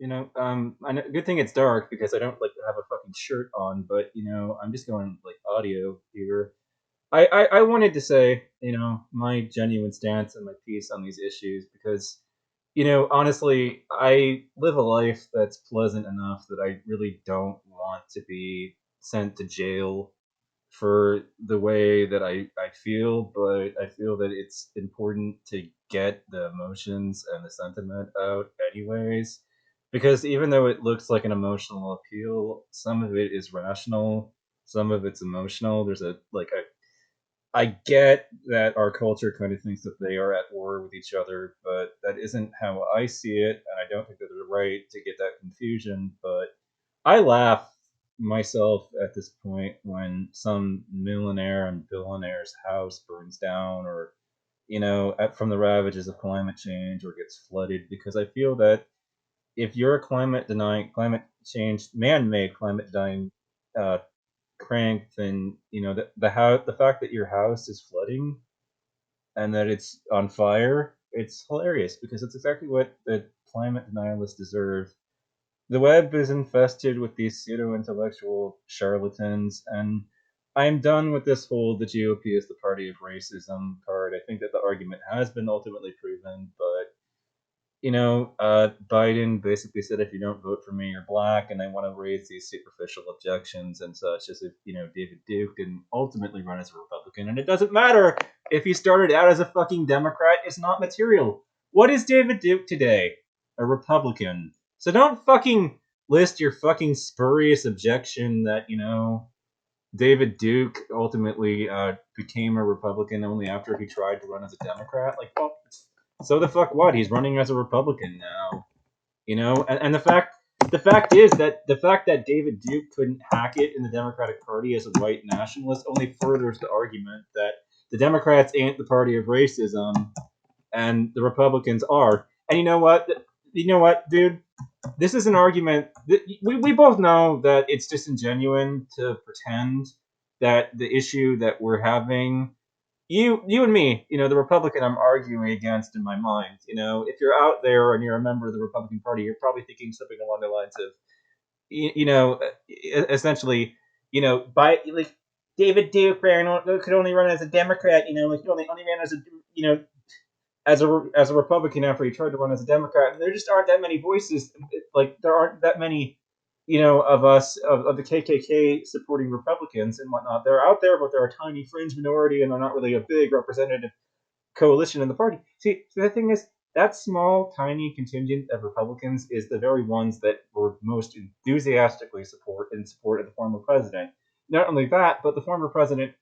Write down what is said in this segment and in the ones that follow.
good thing it's dark because I don't like have a fucking shirt on, but I'm just going like audio here. I wanted to say, my genuine stance and my piece on these issues because, honestly, I live a life that's pleasant enough that I really don't want to be sent to jail for the way that I feel, but I feel that it's important to get the emotions and the sentiment out anyways. Because even though it looks like an emotional appeal, some of it is rational, some of it's emotional. There's a like a I get that our culture kind of thinks that they are at war with each other, but that isn't how I see it, and I don't think that they're right to get that confusion. But I laugh myself at this point when some millionaire and billionaire's house burns down, or from the ravages of climate change, or gets flooded, because I feel that if you're a climate change, man-made climate denying uh, crank, then the fact that your house is flooding and that it's on fire, it's hilarious because it's exactly what the climate denialists deserve. The web is infested with these pseudo intellectual charlatans, and I'm done with this whole the GOP is the party of racism card. I think that the argument has been ultimately proven, but Biden basically said if you don't vote for me, you're black, and they want to raise these superficial objections and such as if David Duke didn't ultimately run as a Republican, and it doesn't matter if he started out as a fucking Democrat. It's not material. What is David Duke today? A Republican. So don't fucking list your fucking spurious objection that David Duke ultimately became a Republican only after he tried to run as a Democrat. Like, well, so the fuck what? He's running as a Republican now, and the fact is that the fact that David Duke couldn't hack it in the Democratic Party as a white nationalist only furthers the argument that the Democrats ain't the party of racism and the Republicans are. And you know what? Dude? This is an argument that we both know that it's disingenuous to pretend that the issue that we're having, you and me, the Republican I'm arguing against in my mind, if you're out there and you're a member of the Republican Party, you're probably thinking something along the lines of, essentially, by like David Duke could only run as a Democrat, like he only ran as a, as a Republican after he tried to run as a Democrat. And there just aren't that many voices. Like there aren't that many, of us of the KKK supporting Republicans and whatnot. They're out there, but they're a tiny fringe minority, and they're not really a big representative coalition in the party. See, so the thing is, that small, tiny contingent of Republicans is the very ones that were most enthusiastically support of the former president. Not only that, but the former president,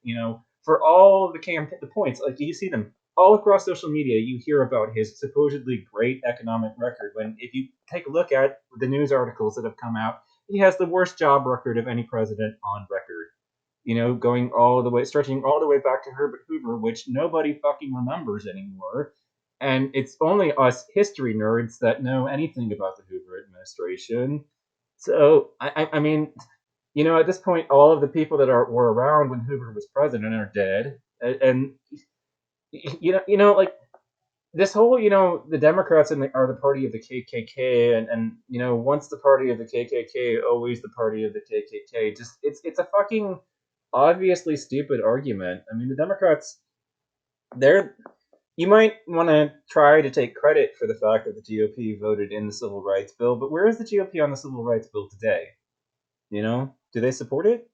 for all of the points, like you see them all across social media, you hear about his supposedly great economic record. When if you take a look at the news articles that have come out, he has the worst job record of any president on record, going all the way, stretching all the way back to Herbert Hoover, which nobody fucking remembers anymore. And it's only us history nerds that know anything about the Hoover administration. So, I mean, at this point, all of the people that were around when Hoover was president are dead. And like this whole, the Democrats are the party of the KKK, and once the party of the KKK, always the party of the KKK. Just it's a fucking obviously stupid argument. I mean, the Democrats, they're you might want to try to take credit for the fact that the GOP voted in the civil rights bill, but where is the GOP on the civil rights bill today? Do they support it?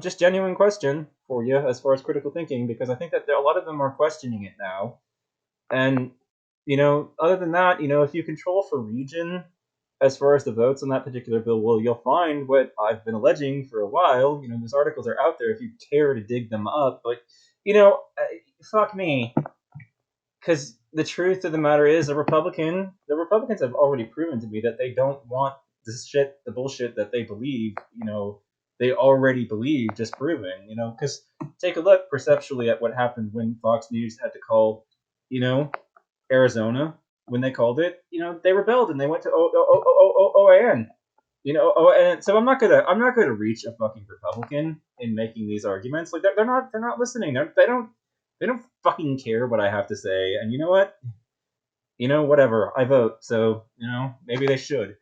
Just genuine question for you as far as critical thinking, because I think that a lot of them are questioning it now. And other than that, if you control for region as far as the votes on that particular bill, well, you'll find what I've been alleging for a while. Those articles are out there if you care to dig them up. But fuck me, because the truth of the matter is, the Republicans have already proven to me that they don't want the bullshit that they believe. They already believe, just proven. Because take a look perceptually at what happened when Fox News had to call, you know, Arizona when they called it. They rebelled and they went to OAN. And so I'm not gonna reach a fucking Republican in making these arguments. Like they're not listening. They don't fucking care what I have to say. And you know what? Whatever. I vote, so maybe they should.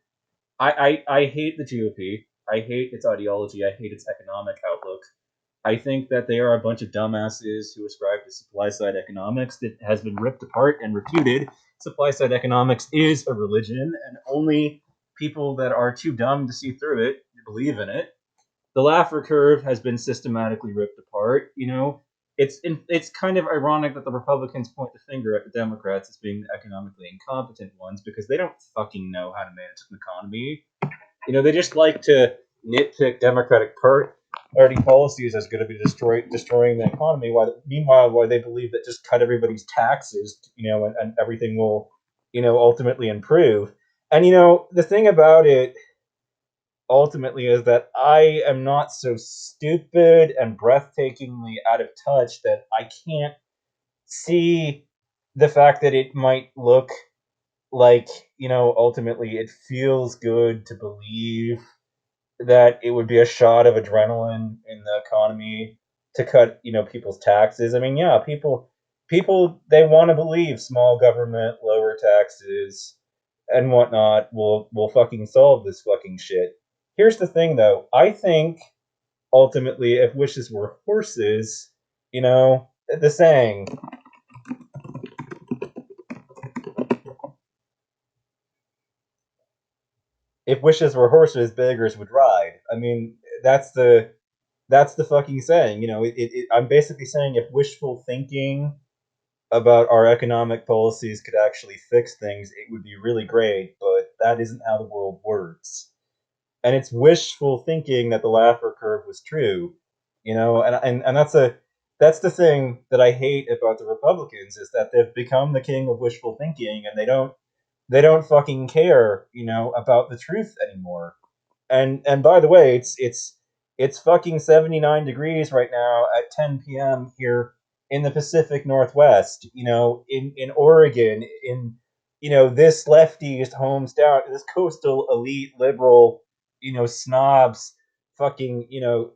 I hate the GOP. I hate its ideology. I hate its economic outlook. I think that they are a bunch of dumbasses who ascribe to supply side economics that has been ripped apart and refuted. Supply side economics is a religion, and only people that are too dumb to see through it believe in it. The Laffer curve has been systematically ripped apart. It's kind of ironic that the Republicans point the finger at the Democrats as being the economically incompetent ones because they don't fucking know how to manage an economy. They just like to nitpick Democratic Party policies as going to be destroying the economy. While they believe that just cut everybody's taxes, and everything will, ultimately improve. And the thing about it ultimately is that I am not so stupid and breathtakingly out of touch that I can't see the fact that it might look like, ultimately it feels good to believe that it would be a shot of adrenaline in the economy to cut, people's taxes. I mean, yeah, people they want to believe small government, lower taxes, and whatnot will fucking solve this fucking shit. Here's the thing, though. I think ultimately, if wishes were horses, the saying, "If wishes were horses, beggars would ride." I mean, that's the that's the fucking saying. I'm basically saying if wishful thinking about our economic policies could actually fix things, it would be really great, but that isn't how the world works. And it's wishful thinking that the Laffer curve was true, and that's the thing that I hate about the Republicans is that they've become the king of wishful thinking and they don't fucking care, about the truth anymore. And by the way, it's fucking 79 degrees right now at 10 p.m. here in the Pacific Northwest. In Oregon, in this leftist homes down, this coastal elite liberal, snobs, fucking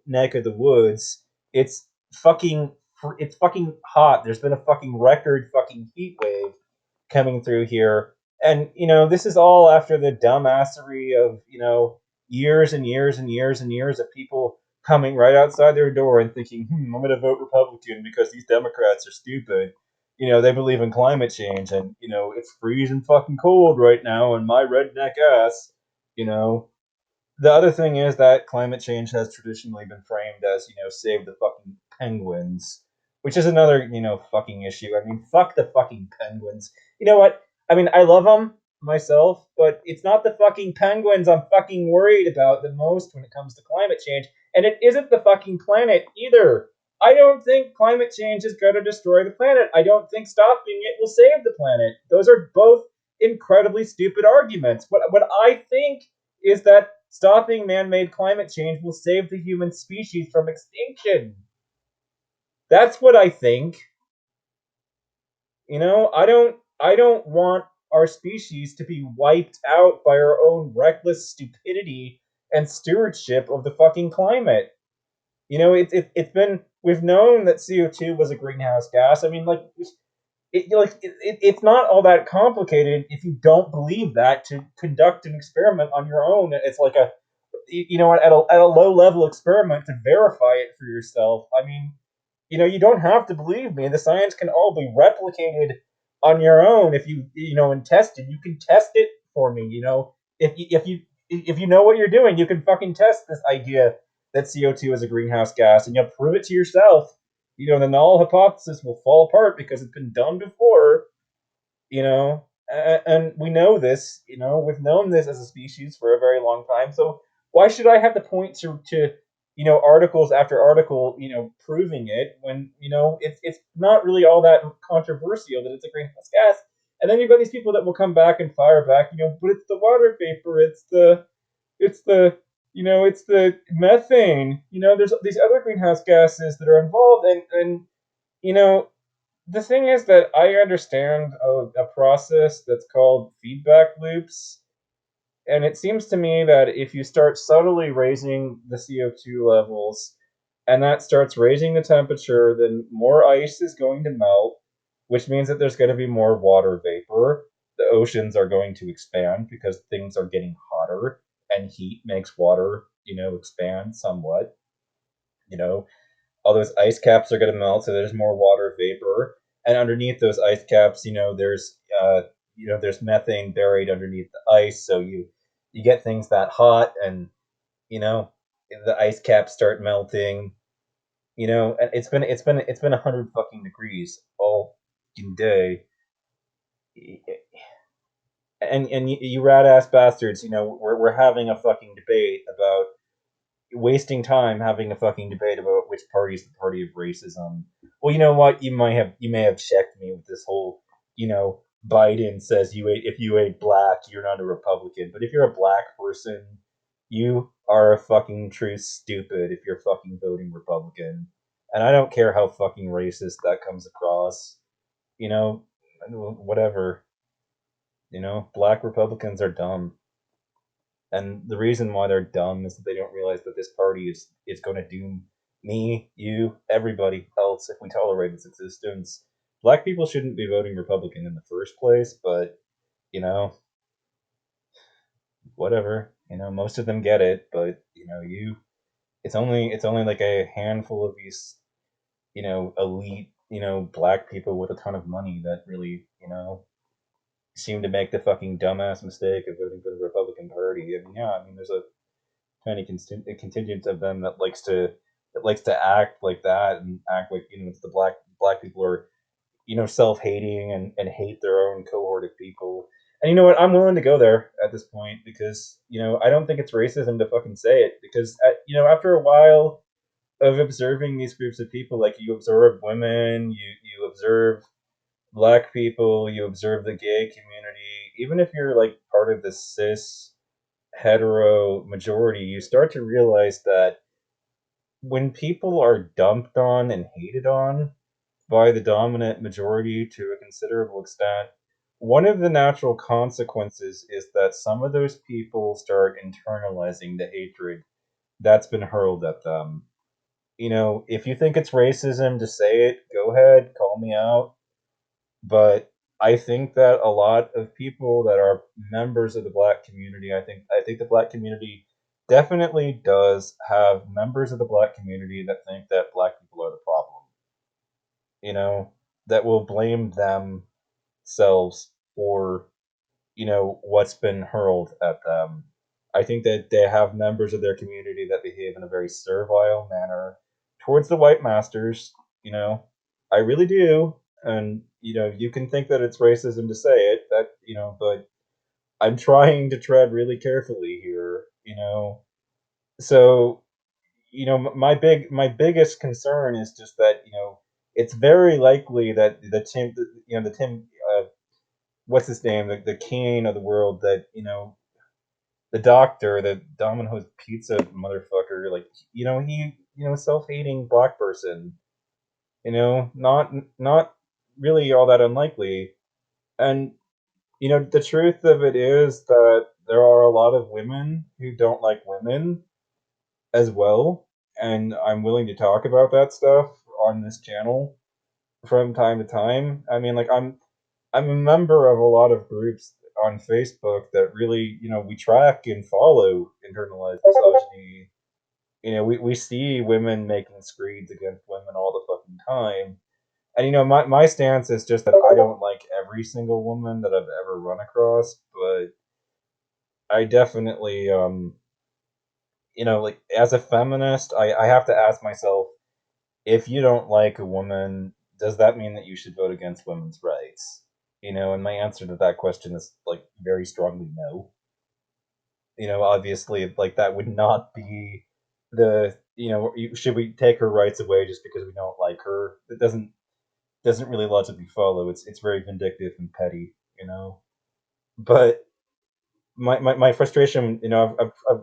neck of the woods. It's fucking it's fucking hot. There's been a fucking record fucking heat wave coming through here. And this is all after the dumbassery of years and years and years and years of people coming right outside their door and thinking, I'm going to vote Republican because these Democrats are stupid. They believe in climate change, and it's freezing fucking cold right now, and my redneck ass, you know, the other thing is that climate change has traditionally been framed as, save the fucking penguins, which is another, fucking issue. I mean, fuck the fucking penguins. You know what? I mean, I love them myself, but it's not the fucking penguins I'm fucking worried about the most when it comes to climate change. And it isn't the fucking planet either. I don't think climate change is going to destroy the planet. I don't think stopping it will save the planet. Those are both incredibly stupid arguments. What I think is that stopping man-made climate change will save the human species from extinction. That's what I think. I don't want our species to be wiped out by our own reckless stupidity and stewardship of the fucking climate. It's been we've known that CO2 was a greenhouse gas. I mean, it's not all that complicated if you don't believe that to conduct an experiment on your own. It's like at a low level experiment to verify it for yourself. I mean, you don't have to believe me. The science can all be replicated on your own if and tested. You can test it for me. If you know what you're doing, you can fucking test this idea that CO2 is a greenhouse gas, and you'll prove it to yourself. The null hypothesis will fall apart because it's been done before. And we know this. We've known this as a species for a very long time. So why should I have to point to articles after article, proving it when it's not really all that controversial that it's a greenhouse gas. And then you've got these people that will come back and fire back, but it's the water vapor, it's the methane. There's these other greenhouse gases that are involved, and you know the thing is that I understand a process that's called feedback loops, and it seems to me that if you start subtly raising the CO2 levels, and that starts raising the temperature, then more ice is going to melt, which means that there's going to be more water vapor. the oceans are going to expand because things are getting hotter, and heat makes water, expand somewhat. You know, all those ice caps are going to melt, so there's more water vapor, and underneath those ice caps, there's methane buried underneath the ice, so you get things that hot, and you know, the ice caps start melting. And it's been 100 fucking degrees all fucking day, and you rat ass bastards, we're having a fucking debate about wasting time having a fucking debate about which party is the party of racism. Well, you know what? You may have checked me with this whole, Biden says if you ate black, you're not a Republican. But if you're a black person, you are a fucking true stupid if you're fucking voting Republican. And I don't care how fucking racist that comes across. You know, whatever. Black Republicans are dumb. And the reason why they're dumb is that they don't realize that this party is going to doom me, you, everybody else if we tolerate its existence. Black people shouldn't be voting Republican in the first place, but you know, whatever. Most of them get it, but it's only like a handful of these, elite, black people with a ton of money that really, seem to make the fucking dumbass mistake of voting for the Republican Party. I mean, yeah, I mean, there's a tiny contingent of them that likes to act like that and act like it's the black people are self-hating and hate their own cohort of people. And you know what? I'm willing to go there at this point because I don't think it's racism to fucking say it because after a while of observing these groups of people, like you observe women, you observe black people, you observe the gay community, even if you're like part of the cis hetero majority, you start to realize that when people are dumped on and hated on by the dominant majority to a considerable extent, one of the natural consequences is that some of those people start internalizing the hatred that's been hurled at them. If you think it's racism to say it, go ahead, call me out. But I think that a lot of people that are members of the black community, I think the black community definitely does have members of the black community that think that black people are the problem. You know, that will blame themselves for what's been hurled at them. I think that they have members of their community that behave in a very servile manner towards the white masters. You know, I really do, and you can think that it's racism to say it. But I'm trying to tread really carefully here. So my biggest concern is just that it's very likely that the Tim what's his name, the king of the world, that the doctor, the Domino's pizza motherfucker, like he self-hating black person, not really all that unlikely. And the truth of it is that there are a lot of women who don't like women as well, and I'm willing to talk about that stuff on this channel from time to time. I mean, like I'm a member of a lot of groups on Facebook that really, we track and follow internalized misogyny. We see women making screeds against women all the fucking time. And my stance is just that I don't like every single woman that I've ever run across, but I definitely like as a feminist, I have to ask myself, if you don't like a woman, does that mean that you should vote against women's rights? And my answer to that question is like very strongly no. Obviously, like that would not be should we take her rights away just because we don't like her? It doesn't really logically follow. It's very vindictive and petty, But my frustration, I've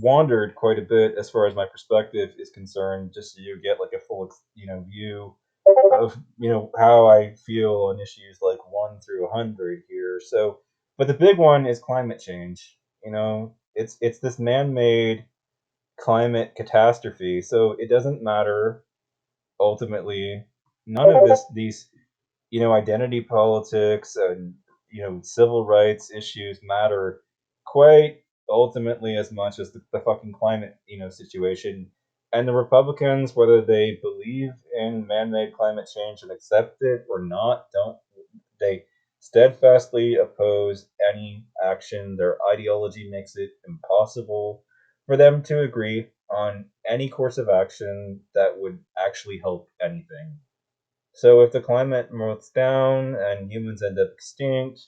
wandered quite a bit as far as my perspective is concerned, just so you get like a full view of how I feel on issues like 1 through 100 here. So, but the big one is climate change. It's this man-made climate catastrophe. So it doesn't matter ultimately. None of these identity politics and civil rights issues matter quite ultimately as much as the fucking climate, situation. And the Republicans, whether they believe in man-made climate change and accept it or not, don't they steadfastly oppose any action. Their ideology makes it impossible for them to agree on any course of action that would actually help anything. So if the climate melts down and humans end up extinct,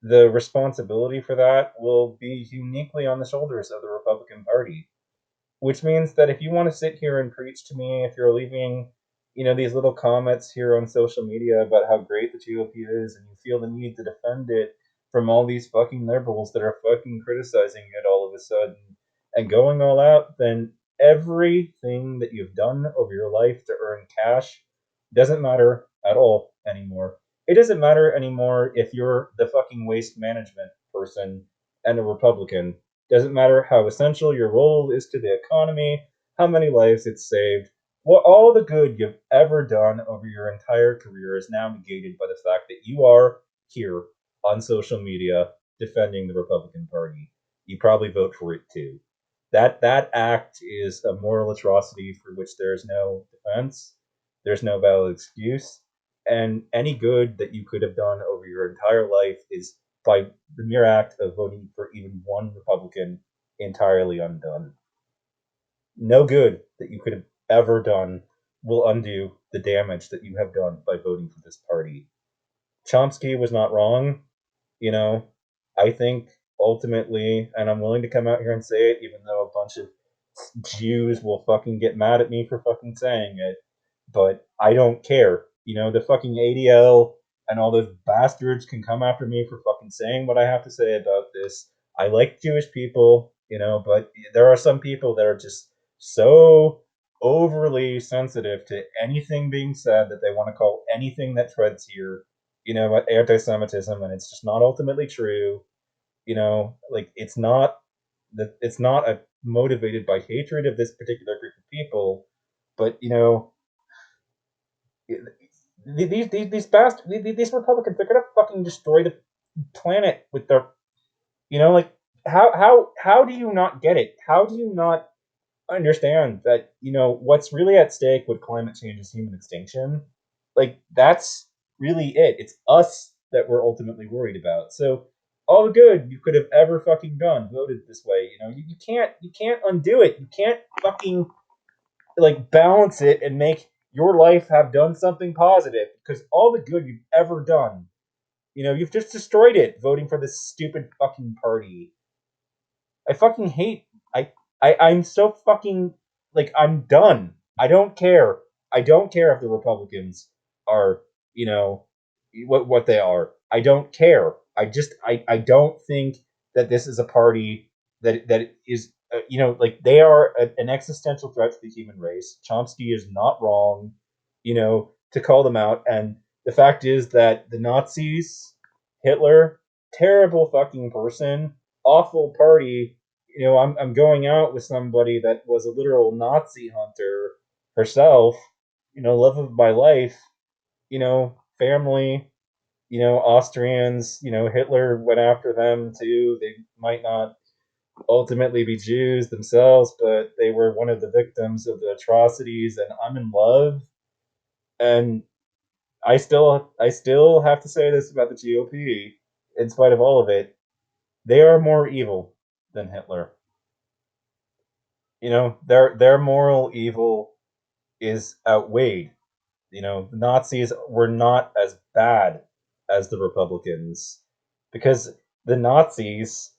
the responsibility for that will be uniquely on the shoulders of the Republican Party. Which means that if you want to sit here and preach to me, if you're leaving, these little comments here on social media about how great the GOP is, and you feel the need to defend it from all these fucking liberals that are fucking criticizing it all of a sudden and going all out, then everything that you've done over your life to earn cash doesn't matter at all anymore. It doesn't matter anymore if you're the fucking waste management person and a Republican. Doesn't matter how essential your role is to the economy, how many lives it's saved. What all the good you've ever done over your entire career is now negated by the fact that you are here on social media defending the Republican Party. You probably vote for it too. That act is a moral atrocity for which there is no defense. There's no valid excuse, and any good that you could have done over your entire life is by the mere act of voting for even one Republican entirely undone. No good that you could have ever done will undo the damage that you have done by voting for this party. Chomsky was not wrong. You know, I think ultimately, and I'm willing to come out here and say it, even though a bunch of Jews will fucking get mad at me for fucking saying it, but I don't care. The fucking ADL and all those bastards can come after me for fucking saying what I have to say about this. I like Jewish people, but there are some people that are just so overly sensitive to anything being said that they want to call anything that treads here, anti-Semitism, and it's just not ultimately true. Like it's not a motivated by hatred of this particular group of people, but these Republicans, they're gonna fucking destroy the planet with their, like how do you not get it? How do you not understand that what's really at stake with climate change is human extinction? Like that's really it. It's us that we're ultimately worried about. So all the good you could have ever fucking done voted this way. You can't undo it. You can't fucking like balance it and make your life have done something positive because all the good you've ever done, you've just destroyed it voting for this stupid fucking party. I fucking hate. I'm so fucking like I'm done. I don't care. I don't care if the Republicans are you know what they are. I don't care. I don't think that this is a party that is like they are an existential threat to the human race. Chomsky is not wrong, to call them out. And the fact is that the Nazis, Hitler, terrible fucking person, awful party. I'm going out with somebody that was a literal Nazi hunter herself, love of my life, family, Austrians, Hitler went after them too. They might not ultimately be Jews themselves, but they were one of the victims of the atrocities, and I'm in love. And I still have to say this about the GOP, in spite of all of it. They are more evil than Hitler. Their moral evil is outweighed. The Nazis were not as bad as the Republicans because the Nazis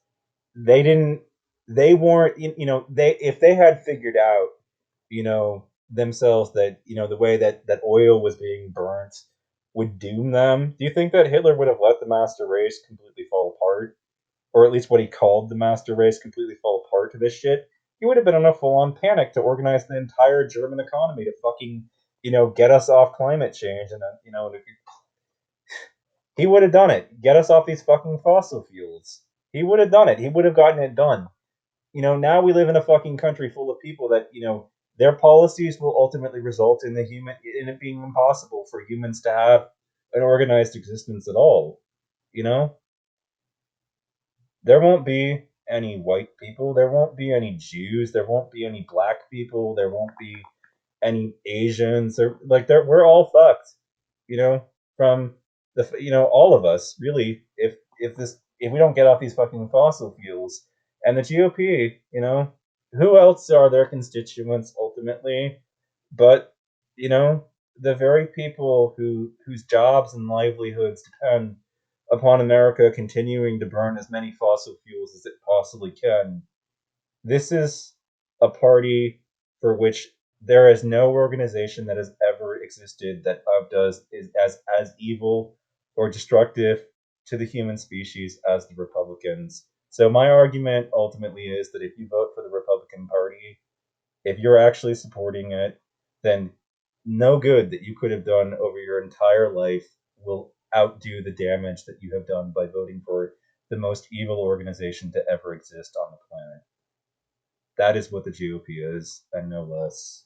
they didn't they weren't they if they had figured out themselves that the way that oil was being burnt would doom them. Do you think that Hitler would have let the master race completely fall apart, or at least what he called the master race completely fall apart to this shit? He would have been in a full-on panic to organize the entire German economy to fucking get us off climate change, and he would have done it. Get us off these fucking fossil fuels. He would have done it. He would have gotten it done. Now we live in a fucking country full of people that, their policies will ultimately result in it being impossible for humans to have an organized existence at all. You know, there won't be any white people, there won't be any Jews, there won't be any black people, there won't be any Asians. Or like, we're all fucked. You know, from all of us really. If we don't get off these fucking fossil fuels, and the GOP, who else are their constituents ultimately? But the very people whose jobs and livelihoods depend upon America continuing to burn as many fossil fuels as it possibly can. This is a party for which there is no organization that has ever existed that outdoes is as evil or destructive to the human species as the Republicans. So my argument ultimately is that if you vote for the Republican Party, if you're actually supporting it, then no good that you could have done over your entire life will outdo the damage that you have done by voting for the most evil organization to ever exist on the planet. That is what the GOP is, and no less.